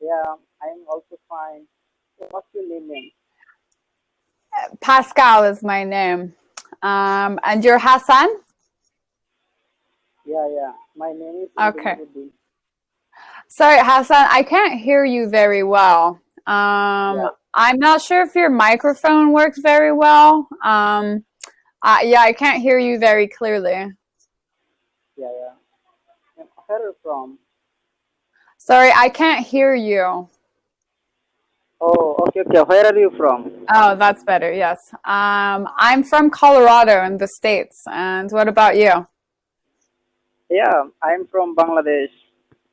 Yeah, I'm also fine. What's your name? Pascal is my name. And you're Hassan? Yeah. My name is Okay. Indra. Sorry, Hassan, I can't hear you very well. Yeah, I'm not sure if your microphone works very well. Yeah, I can't hear you very clearly. yeah. Where are you from? Sorry, I can't hear you. Oh, okay. Where are you from? Oh, that's better. Yes. I'm from Colorado in the States. And what about you? Yeah, I'm from Bangladesh.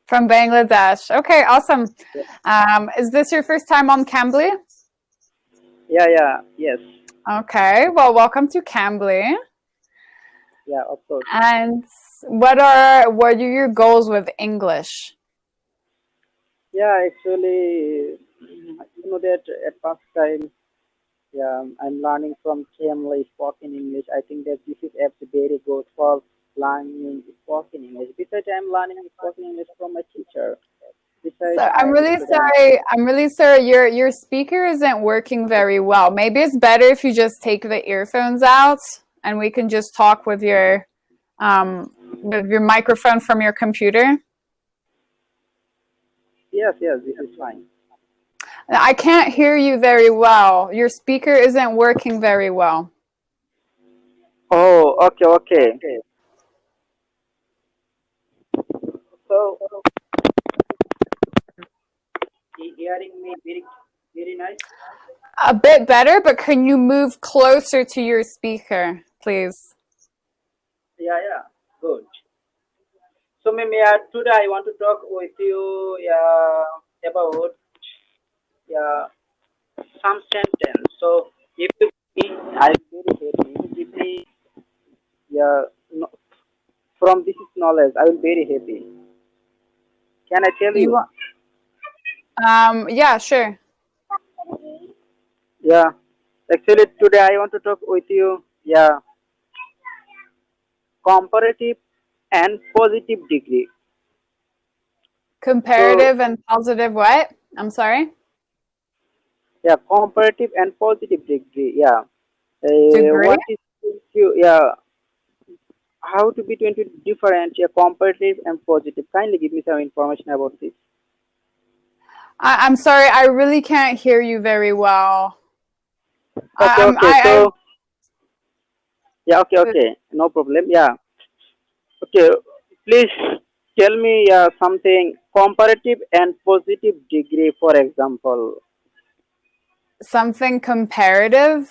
From Bangladesh. Okay, awesome. Is this your first time on Cambly? Yes. Okay, well, welcome to Cambly. Yeah, of course. And what are your goals with English? Yeah, actually, you know that at past time, yeah, I'm learning from Cambly Spoken English. I think that this is actually very good for learning spoken English. Besides, I'm learning spoken English from my teacher. So Besides, I'm I'm a really student. sorry. I'm really sorry. Your speaker isn't working very well. Maybe it's better if you just take the earphones out and we can just talk with your microphone from your computer. Yes, this is fine. I can't hear you very well. Your speaker isn't working very well. Oh, okay. So, hearing me very nice. A bit better, but can you move closer to your speaker, please? Yeah, good. So, maybe today I want to talk with you about yeah, some sentence. So, if you give me, I'll be very happy. If you give me yeah, no, from this knowledge, I will very happy. Can I tell You you? want? Yeah, sure. Yeah, actually today I want to talk with you. Yeah, comparative and positive degree. So Comparative and positive what? I'm sorry? yeah, comparative and positive degree. Yeah, Degree? what is you? Yeah, how to between two different? Yeah, comparative and positive. Kindly give me some information about this. I'm sorry, I really can't hear you very well. So yeah, okay, no problem. Yeah, okay. Please tell me something comparative and positive degree. For example, Something comparative?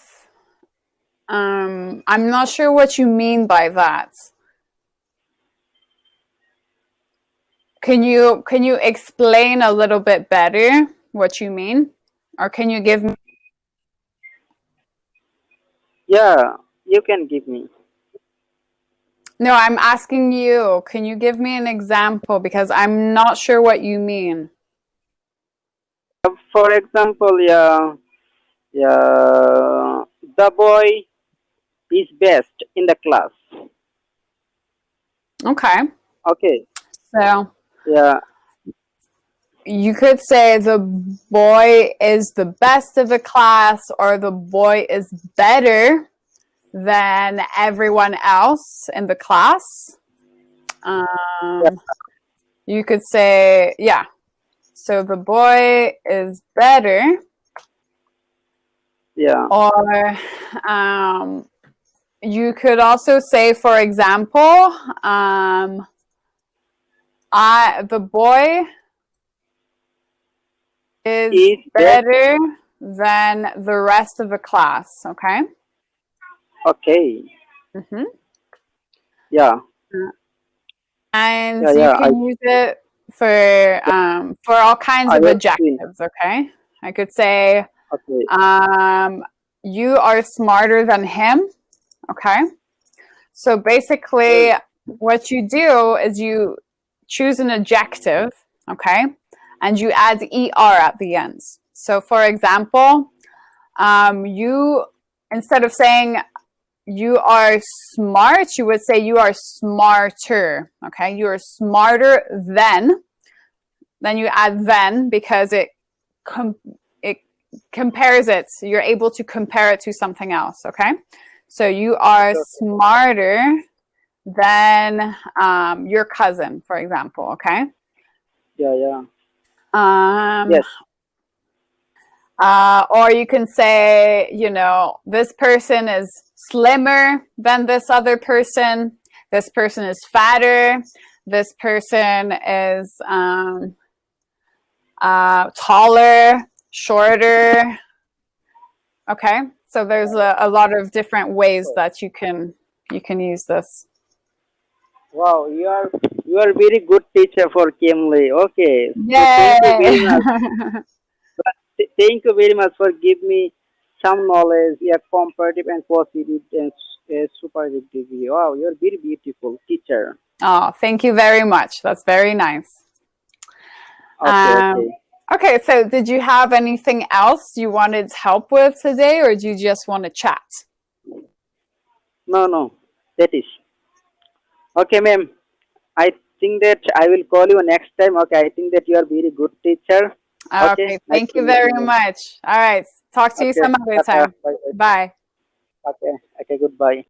I'm not sure what you mean by that. Can you explain a little bit better what you mean? Or can you give me? yeah, you can give me. No, I'm asking you. Can you give me an example because I'm not sure what you mean. For example, yeah, the boy is best in the class. Okay. Okay, So, yeah, you could say the boy is the best of the class or the boy is better than everyone else in the class. yeah, You could say, yeah. So the boy is better, yeah, or you could also say, for example, the boy is is best. better than the rest of the class. Okay. Okay, Mm-hmm. yeah, And yeah, you yeah. can use it for all kinds I of have seen. adjectives. Okay. I could say, Okay, you are smarter than him. Okay. So basically, okay, what you do is you choose an adjective, okay, and you add er at the end. So, for example, you instead of saying you are smart, you would say you are smarter. Okay, you are smarter than. then you add then, because it compares it. So you're able to compare it to something else, okay? So you are smarter than your cousin, for example, okay? Yeah. Yes. Or you can say, you know, this person is slimmer than this other person. This person is fatter. This person is taller, shorter. Okay, so there's a lot of different ways that you can use this. Wow, you are very good teacher for Cambly. Okay, Yay! so thank you very much. Thank you very much for giving me some knowledge, yeah, comparative and positive and superlative degree. Wow, you're very beautiful teacher. Oh, thank you very much. That's very nice. Okay. Okay, so did you have anything else you wanted help with today, or do you just want to chat? No, that is. Okay, ma'am. I think that I will call you next time. Okay, I think that you are very good teacher. Okay, thank you very much. All right, talk to you some other time. Bye. Okay, goodbye.